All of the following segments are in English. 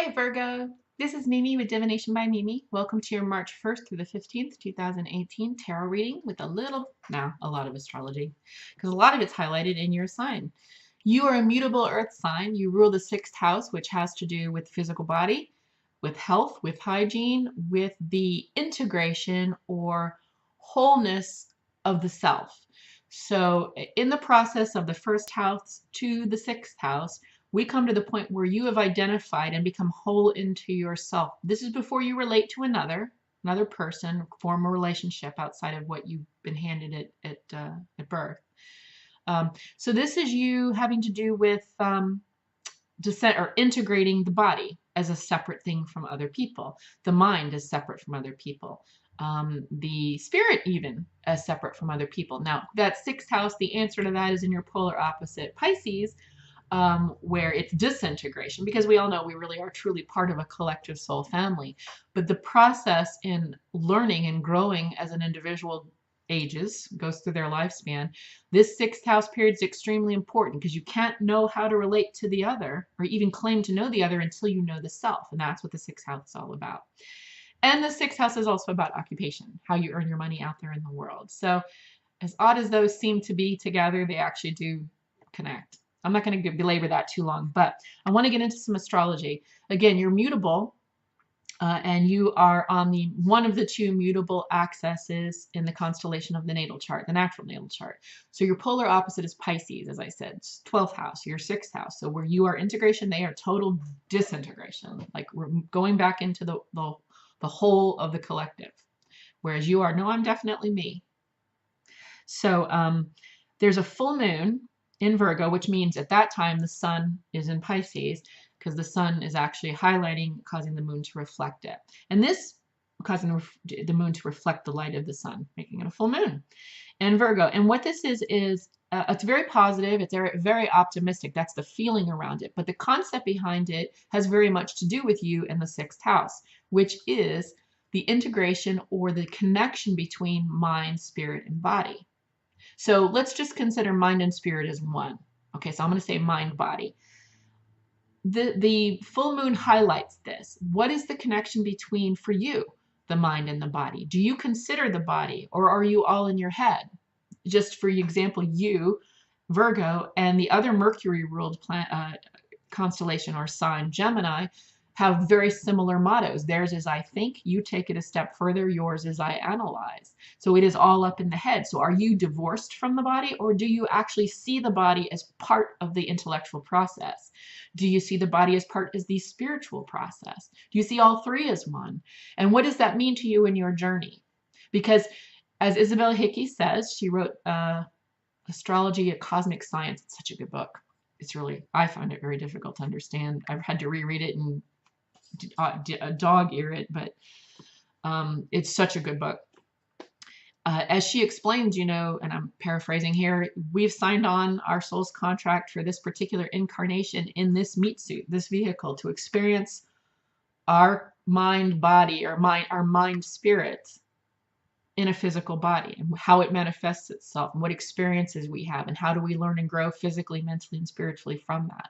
Hi Virgo, this is Mimi with Divination by Mimi. Welcome to your March 1st through the 15th, 2018 tarot reading with a lot of astrology, because a lot of it's highlighted in your sign. You are a mutable earth sign. You rule the sixth house, which has to do with physical body, with health, with hygiene, with the integration or wholeness of the self. So in the process of the first house to the sixth house, we come to the point where you have identified and become whole into yourself. This is before you relate to another person, form a relationship outside of what you've been handed at birth. So this is you having to do with descent or integrating the body as a separate thing from other people. The mind is separate from other people. The spirit even as separate from other people. Now that sixth house, the answer to that is in your polar opposite Pisces, where it's disintegration, because we all know we really are truly part of a collective soul family. But the process in learning and growing as an individual goes through their lifespan. This sixth house period is extremely important because you can't know how to relate to the other or even claim to know the other until you know the self. And that's what the sixth house is all about. And the sixth house is also about occupation, how you earn your money out there in the world. So as odd as those seem to be together, they actually do connect. I'm not going to belabor that too long, but I want to get into some astrology. Again, you're mutable, and you are on one of the two mutable axes in the constellation of the natal chart, the natural natal chart. So your polar opposite is Pisces, as I said, it's 12th house, your 6th house. So where you are integration, they are total disintegration. Like we're going back into the whole of the collective. Whereas you are, no, I'm definitely me. So there's a full moon in Virgo, which means at that time the sun is in Pisces, because the sun is actually highlighting, causing the moon to reflect it. And this causing the moon to reflect the light of the sun, making it a full moon in Virgo. And what this is it's very positive. It's very optimistic. That's the feeling around it. But the concept behind it has very much to do with you in the 6th house, which is the integration or the connection between mind, spirit, and body. So let's just consider mind and spirit as one. Okay, so I'm going to say mind, body. The full moon highlights this. What is the connection between, for you, the mind and the body? Do you consider the body, or are you all in your head? Just for example, you, Virgo, and the other Mercury ruled constellation or sign, Gemini, have very similar mottos. Theirs is I think, you take it a step further, yours is I analyze. So it is all up in the head. So are you divorced from the body, or do you actually see the body as part of the intellectual process? Do you see the body as part of the spiritual process? Do you see all three as one? And what does that mean to you in your journey? Because as Isabel Hickey says, she wrote Astrology, a Cosmic Science. It's such a good book. It's really, I find it very difficult to understand. I've had to reread it and dog ear it, but it's such a good book. As she explains, and I'm paraphrasing here, we've signed on our soul's contract for this particular incarnation in this meat suit, this vehicle, to experience our mind body, or our mind spirit in a physical body, and how it manifests itself, and what experiences we have, and how do we learn and grow physically, mentally, and spiritually from that.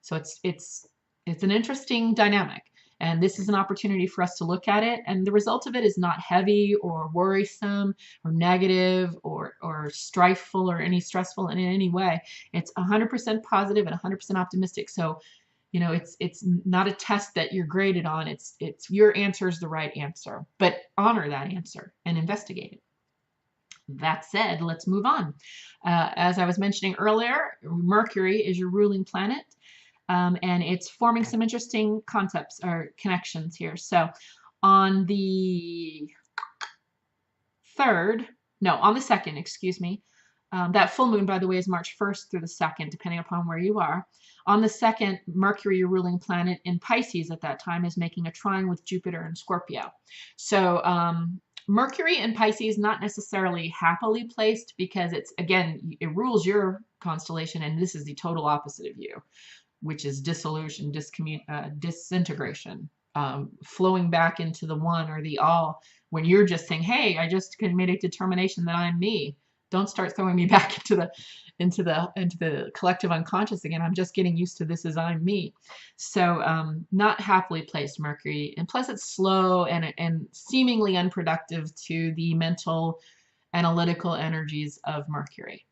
So it's an interesting dynamic. And this is an opportunity for us to look at it. And the result of it is not heavy or worrisome or negative or strifeful or any stressful in any way. It's 100% positive and 100% optimistic. So, it's not a test that you're graded on. It's your answer is the right answer. But honor that answer and investigate it. That said, let's move on. As I was mentioning earlier, Mercury is your ruling planet. And it's forming some interesting concepts or connections here. So on the 2nd, excuse me, that full moon, by the way, is March 1st through the 2nd, depending upon where you are. On the 2nd, Mercury, your ruling planet in Pisces at that time, is making a trine with Jupiter and Scorpio. So Mercury in Pisces, not necessarily happily placed, because it rules your constellation, and this is the total opposite of you, which is dissolution, disintegration, flowing back into the one or the all, when you're just saying, hey, I just made a determination that I'm me. Don't start throwing me back into the collective unconscious again. I'm just getting used to this as I'm me. So not happily placed Mercury, and plus it's slow and seemingly unproductive to the mental analytical energies of Mercury.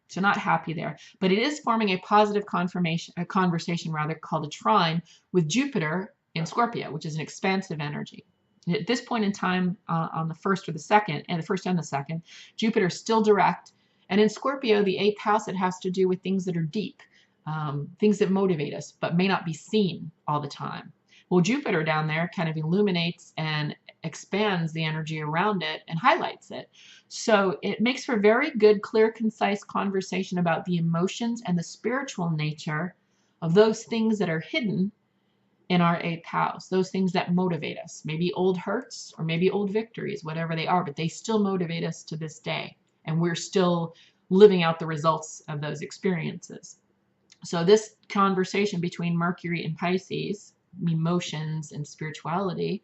So not happy there, but it is forming a positive conversation rather, called a trine with Jupiter in Scorpio, which is an expansive energy. At this point in time, on the first or the second, and the first and the second, Jupiter is still direct. And in Scorpio, the 8th house, it has to do with things that are deep, things that motivate us, but may not be seen all the time. Well, Jupiter down there kind of illuminates and expands the energy around it and highlights it. So it makes for very good, clear, concise conversation about the emotions and the spiritual nature of those things that are hidden in our 8th house, those things that motivate us, maybe old hurts or maybe old victories, whatever they are, but they still motivate us to this day. And we're still living out the results of those experiences. So this conversation between Mercury and Pisces, emotions and spirituality,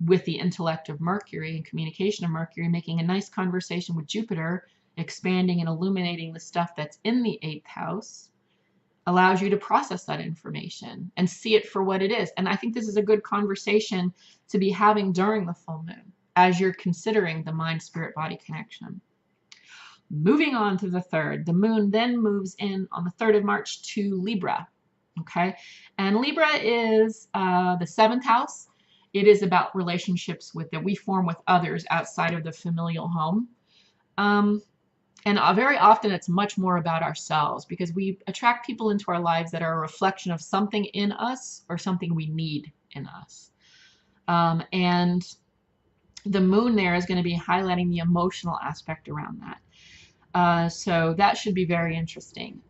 with the intellect of Mercury and communication of Mercury, making a nice conversation with Jupiter, expanding and illuminating the stuff that's in the 8th house, allows you to process that information and see it for what it is. And I think this is a good conversation to be having during the full moon as you're considering the mind-spirit-body connection. Moving on to the 3rd, the moon then moves in on the 3rd of March to Libra. Okay, and Libra is the 7th house. It is about relationships that we form with others outside of the familial home. And very often it's much more about ourselves, because we attract people into our lives that are a reflection of something in us or something we need in us. And the moon there is going to be highlighting the emotional aspect around that. So that should be very interesting.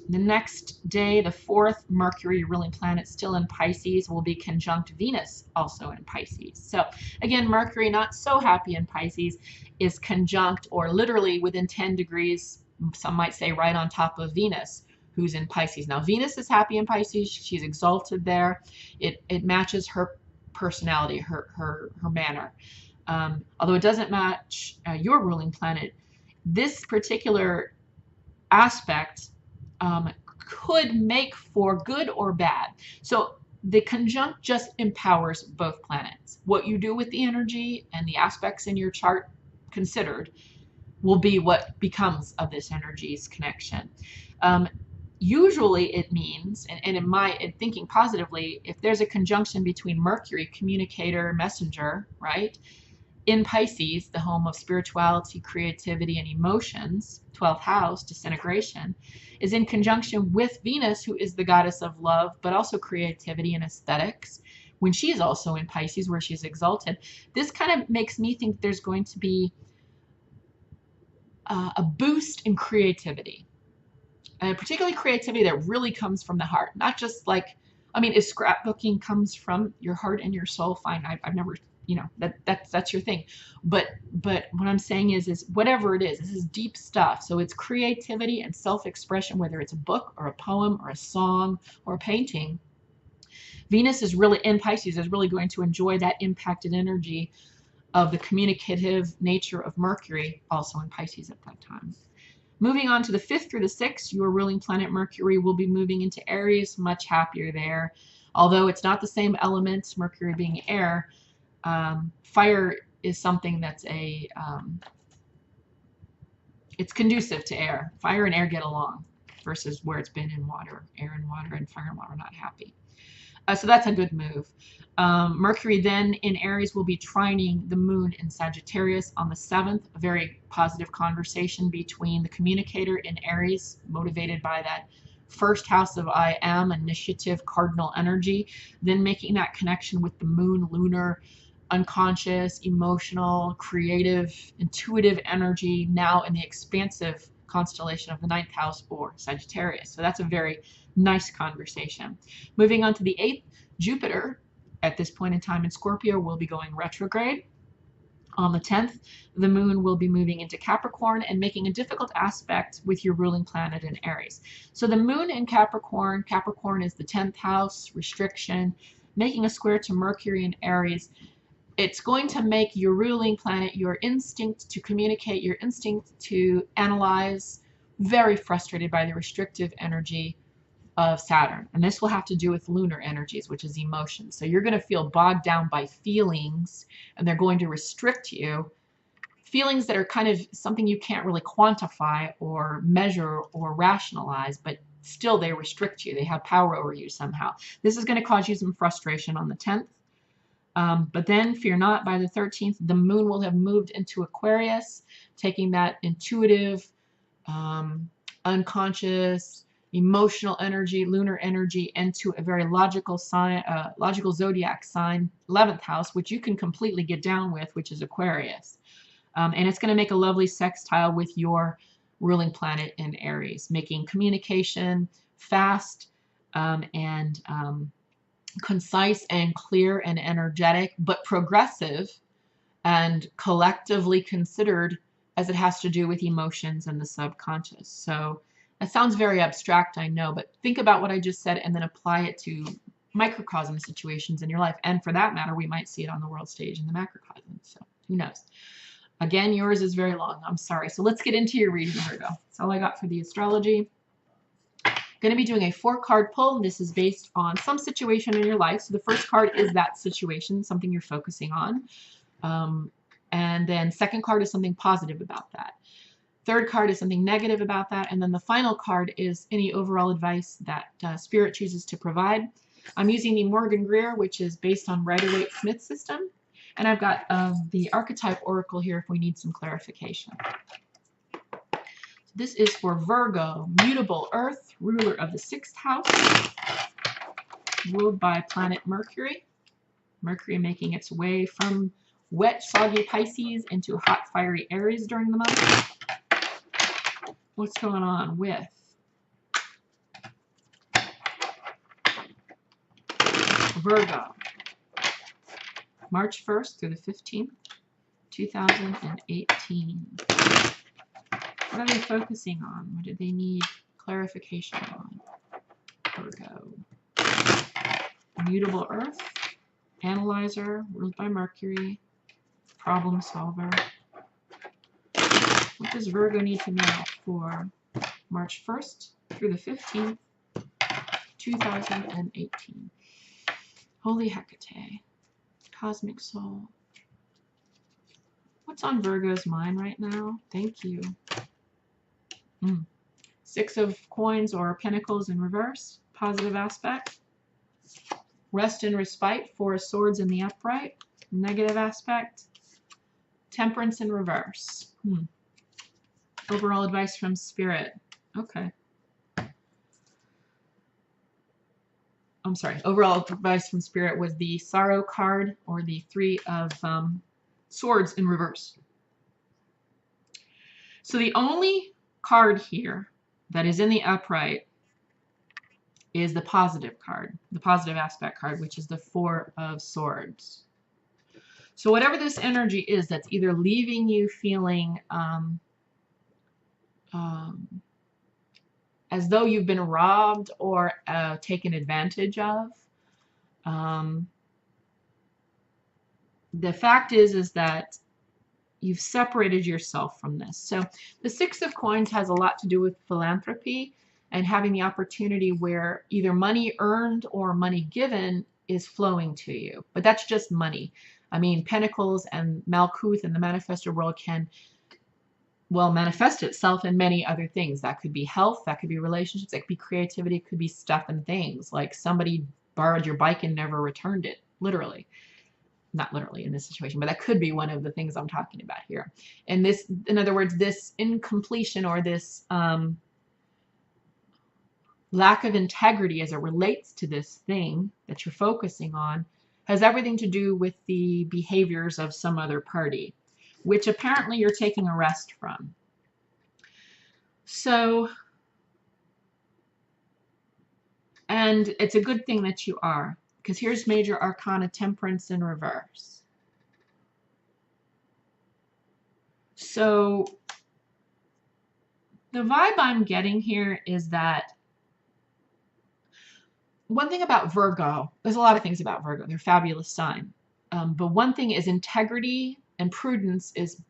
The next day, the 4th, Mercury, ruling planet, still in Pisces, will be conjunct Venus, also in Pisces. So again, Mercury, not so happy in Pisces, is conjunct, or literally within 10 degrees, some might say right on top of Venus, who's in Pisces. Now, Venus is happy in Pisces. She's exalted there. It matches her personality, her manner. Although it doesn't match your ruling planet, this particular aspect could make for good or bad. So the conjunct just empowers both planets. What you do with the energy and the aspects in your chart considered will be what becomes of this energy's connection. Usually it means, and in thinking positively, if there's a conjunction between Mercury, communicator, messenger, right, in Pisces, the home of spirituality, creativity, and emotions, 12th house, disintegration, is in conjunction with Venus, who is the goddess of love, but also creativity and aesthetics, when she is also in Pisces, where she's exalted. This kind of makes me think there's going to be a boost in creativity, particularly creativity that really comes from the heart, not just like, I mean, if scrapbooking comes from your heart and your soul, fine. I've never, you know, that's your thing. But what I'm saying is whatever it is, this is deep stuff. So it's creativity and self-expression, whether it's a book or a poem or a song or a painting. Venus is really in Pisces, is really going to enjoy that impacted energy of the communicative nature of Mercury, also in Pisces at that time. Moving on to the 5th through the 6th, your ruling planet Mercury will be moving into Aries, much happier there. Although it's not the same element, Mercury being air, fire is something that's it's conducive to air. Fire and air get along versus where it's been in water. Air and water and fire and water are not happy. So that's a good move. Mercury then in Aries will be trining the moon in Sagittarius on the 7th. A very positive conversation between the communicator in Aries, motivated by that first house of I am, initiative, cardinal energy, then making that connection with the moon, lunar, unconscious, emotional, creative, intuitive energy, now in the expansive constellation of the 9th house, or Sagittarius. So that's a very nice conversation. Moving on to the 8th, Jupiter, at this point in time in Scorpio, will be going retrograde. On the 10th, the moon will be moving into Capricorn and making a difficult aspect with your ruling planet in Aries. So the moon in Capricorn, Capricorn is the 10th house, restriction, making a square to Mercury in Aries. it's going to make your ruling planet, your instinct to communicate, your instinct to analyze, very frustrated by the restrictive energy of Saturn. And this will have to do with lunar energies, which is emotions. So you're going to feel bogged down by feelings, and they're going to restrict you. Feelings that are kind of something you can't really quantify or measure or rationalize, but still they restrict you. They have power over you somehow. This is going to cause you some frustration on the 10th. But then, fear not, by the 13th, the moon will have moved into Aquarius, taking that intuitive, unconscious, emotional energy, lunar energy, into a very logical sign, logical zodiac sign, 11th house, which you can completely get down with, which is Aquarius. And it's going to make a lovely sextile with your ruling planet in Aries, making communication fast and concise and clear and energetic, but progressive and collectively considered, as it has to do with emotions and the subconscious. So it sounds very abstract, I know, but think about what I just said and then apply it to microcosm situations in your life. And for that matter, we might see it on the world stage in the macrocosm. So who knows? Again, yours is very long. I'm sorry. So let's get into your reading, Virgo. That's all I got for the astrology. Going to be doing a 4-card pull. This is based on some situation in your life. So the first card is that situation, something you're focusing on. And then second card is something positive about that. Third card is something negative about that. And then the final card is any overall advice that Spirit chooses to provide. I'm using the Morgan Greer, which is based on Rider-Waite-Smith system. And I've got the archetype oracle here if we need some clarification. This is for Virgo, mutable earth, ruler of the 6th house, ruled by planet Mercury. Mercury making its way from wet, soggy Pisces into hot, fiery Aries during the month. What's going on with Virgo? March 1st through the 15th, 2018. What are they focusing on? What do they need clarification on? Virgo. Mutable earth, analyzer, ruled by Mercury, problem solver. What does Virgo need to know for March 1st through the 15th, 2018? Holy Hecate. Cosmic soul. What's on Virgo's mind right now? Thank you. 6 of coins or pentacles in reverse. Positive aspect. Rest and respite. 4 of swords in the upright. Negative aspect. Temperance in reverse. Overall advice from Spirit. Okay. I'm sorry. Overall advice from Spirit was the Sorrow card, or the 3 of swords in reverse. So the only card here that is in the upright is the positive card, the positive aspect card, which is the 4 of swords. So whatever this energy is that's either leaving you feeling as though you've been robbed or taken advantage of, the fact is that you've separated yourself from this. So the 6 of coins has a lot to do with philanthropy and having the opportunity where either money earned or money given is flowing to you. But that's just money. I mean, Pentacles and Malkuth in the manifestor world can, well, manifest itself in many other things. That could be health, that could be relationships, that could be creativity, it could be stuff and things. Like somebody borrowed your bike and never returned it, literally. Not literally in this situation, but that could be one of the things I'm talking about here. And this, in other words, this incompletion or this lack of integrity as it relates to this thing that you're focusing on has everything to do with the behaviors of some other party, which apparently you're taking a rest from. So, and it's a good thing that you are. Because here's Major Arcana Temperance in reverse. So the vibe I'm getting here is that one thing about Virgo, there's a lot of things about Virgo. They're a fabulous sign. But one thing is integrity and prudence is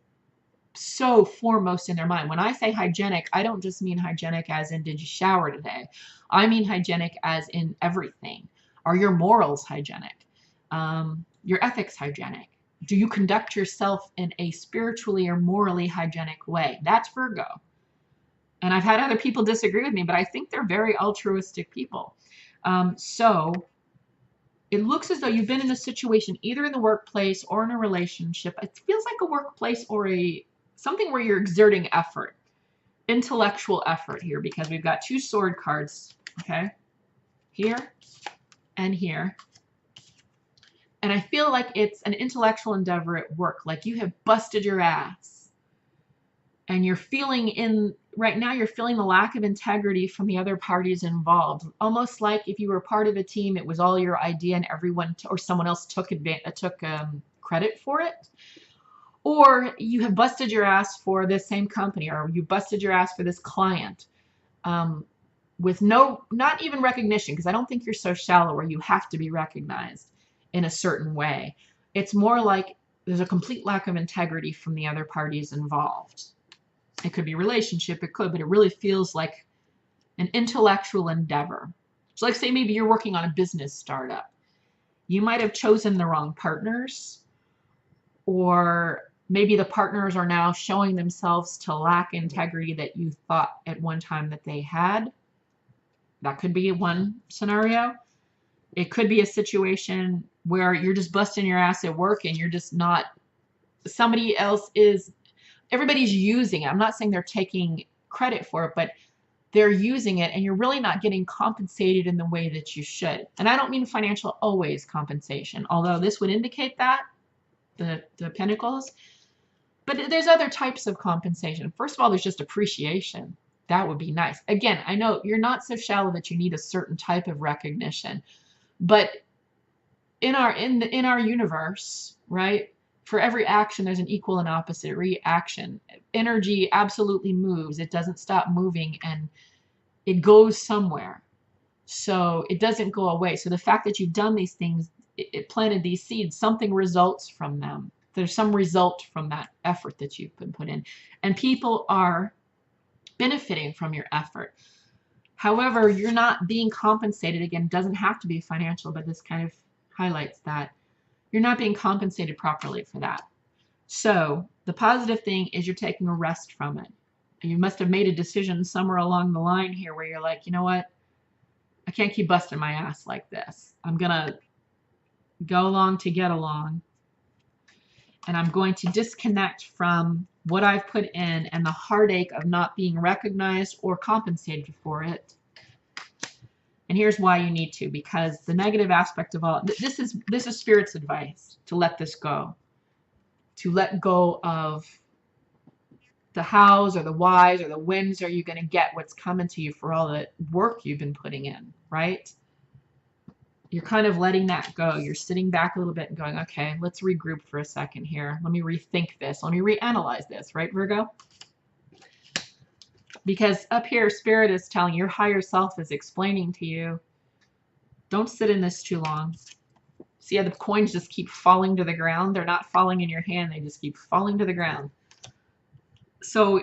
so foremost in their mind. When I say hygienic, I don't just mean hygienic as in did you shower today? I mean hygienic as in everything. Are your morals hygienic? Your ethics hygienic? Do you conduct yourself in a spiritually or morally hygienic way? That's Virgo. And I've had other people disagree with me, but I think they're very altruistic people. So it looks as though you've been in a situation either in the workplace or in a relationship. It feels like a workplace or something where you're exerting effort, intellectual effort here, because we've got two sword cards, okay? Here and here. And I feel like it's an intellectual endeavor at work, like you have busted your ass. And you're feeling right now you're feeling the lack of integrity from the other parties involved. Almost like if you were part of a team, it was all your idea and everyone or someone else took credit for it. Or you have busted your ass for this same company, or you busted your ass for this client with not even recognition, because I don't think you're so shallow where you have to be recognized in a certain way. It's more like there's a complete lack of integrity from the other parties involved. It could be relationship, it could, but it really feels like an intellectual endeavor. So like say maybe you're working on a business startup. You might have chosen the wrong partners, or maybe the partners are now showing themselves to lack integrity that you thought at one time that they had. That could be one scenario. It could be a situation where you're just busting your ass at work and you're just not, everybody's using it. I'm not saying they're taking credit for it, but they're using it and you're really not getting compensated in the way that you should. And I don't mean financial always compensation, although this would indicate that, the Pentacles. But there's other types of compensation. First of all, there's just appreciation. That would be nice. Again, I know you're not so shallow that you need a certain type of recognition, but in our universe, right? For every action, there's an equal and opposite reaction. Energy absolutely moves. It doesn't stop moving, and it goes somewhere. So it doesn't go away. So the fact that you've done these things, it planted these seeds, something results from them. There's some result from that effort that you've been put in. And people are benefiting from your effort. However, you're not being compensated. Again, it doesn't have to be financial, but this kind of highlights that. You're not being compensated properly for that. So the positive thing is you're taking a rest from it. You must have made a decision somewhere along the line here where you're like, you know what? I can't keep busting my ass like this. I'm going to go along to get along. And I'm going to disconnect from what I've put in and the heartache of not being recognized or compensated for it. And here's why you need to, because the negative aspect of all this is Spirit's advice to let this go, to let go of the hows or the whys or the whens are you going to get what's coming to you for all the work you've been putting in, right? You're kind of letting that go. You're sitting back a little bit and going, okay, let's regroup for a second here. Let me rethink this. Let me reanalyze this, right, Virgo? Because up here, Spirit is telling your higher self is explaining to you, don't sit in this too long. See how the coins just keep falling to the ground? They're not falling in your hand. They just keep falling to the ground. So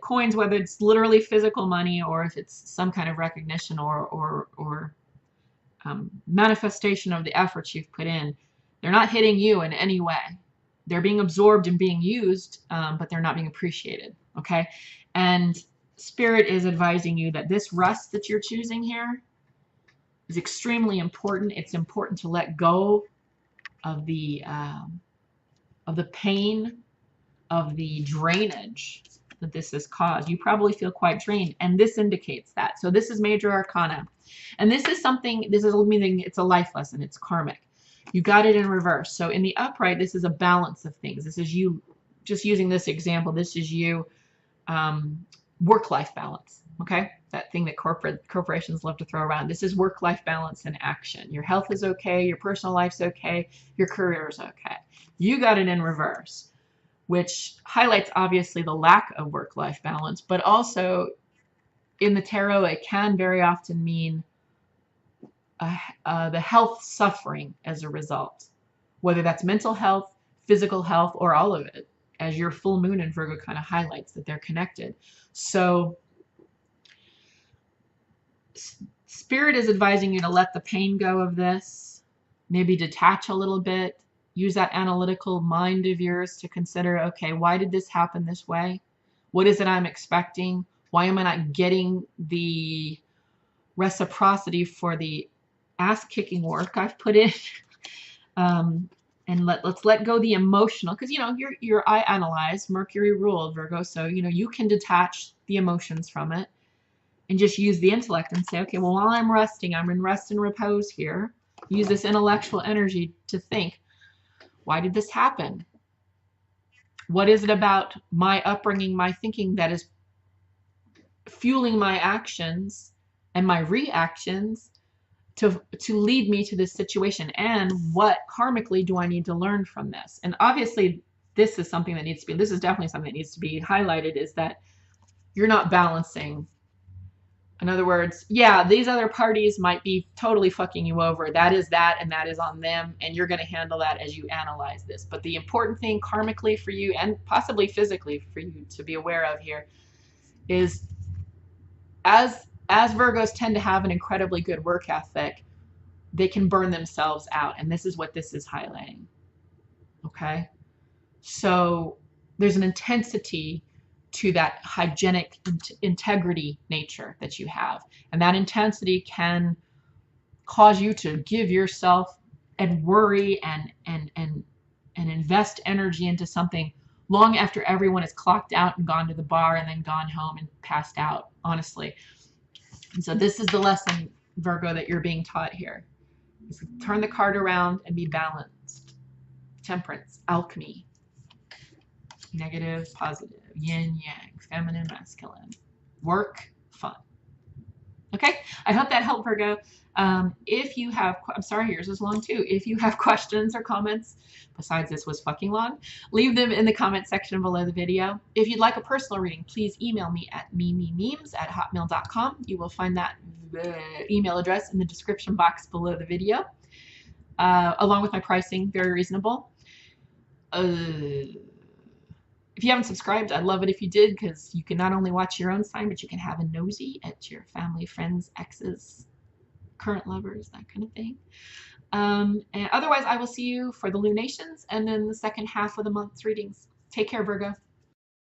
coins, whether it's literally physical money or if it's some kind of recognition or manifestation of the efforts you've put in, they're not hitting you in any way. They're being absorbed and being used, but they're not being appreciated, okay? And Spirit is advising you that this rest that you're choosing here is extremely important. It's important to let go of the pain, of the drainage that this has caused. You probably feel quite drained, and this indicates that. So this is Major Arcana. And this is meaning it's a life lesson. It's karmic. You got it in reverse. So in the upright, this is a balance of things. This is you, just using this example, this is you work-life balance, okay? That thing that corporations love to throw around. This is work-life balance in action. Your health is okay, your personal life's okay, your career is okay. You got it in reverse, which highlights obviously the lack of work-life balance, but also in the tarot, it can very often mean the health suffering as a result. whether that's mental health, physical health, or all of it, as your full moon in Virgo kind of highlights that they're connected. So Spirit is advising you to let the pain go of this, maybe detach a little bit, use that analytical mind of yours to consider, okay, why did this happen this way? What is it I'm expecting? Why am I not getting the reciprocity for the ass-kicking work I've put in? And let's let go the emotional, because I analyze, Mercury ruled Virgo, so you can detach the emotions from it and just use the intellect and say, okay, well, while I'm resting, I'm in rest and repose here. Use this intellectual energy to think, why did this happen? What is it about my upbringing, my thinking that is fueling my actions and my reactions to lead me to this situation? And what karmically do I need to learn from this? And obviously, this is something that this is definitely something that needs to be highlighted, is that you're not balancing. In other words, yeah, these other parties might be totally fucking you over. That is that, and that is on them, and you're going to handle that as you analyze this. But the important thing karmically for you, and possibly physically for you to be aware of here, is as Virgos tend to have an incredibly good work ethic, they can burn themselves out, and this is what this is highlighting. Okay? So there's an intensity to that hygienic integrity nature that you have. And that intensity can cause you to give yourself and worry and invest energy into something long after everyone is clocked out and gone to the bar and then gone home and passed out, honestly. And so this is the lesson, Virgo, that you're being taught here. Is turn the card around and be balanced. Temperance, alchemy. Negative, positive, yin, yang, feminine, masculine, work, fun. Okay, I hope that helped, Virgo. If you have, I'm sorry, yours is long too. If you have questions or comments, besides this was fucking long, leave them in the comment section below the video. If you'd like a personal reading, please email me at mimimemes@hotmail.com. You will find that email address in the description box below the video, along with my pricing, very reasonable. If you haven't subscribed, I'd love it if you did, because you can not only watch your own sign, but you can have a nosy at your family, friends, exes, current lovers, that kind of thing. And otherwise, I will see you for the lunations and then the second half of the month's readings. Take care, Virgo.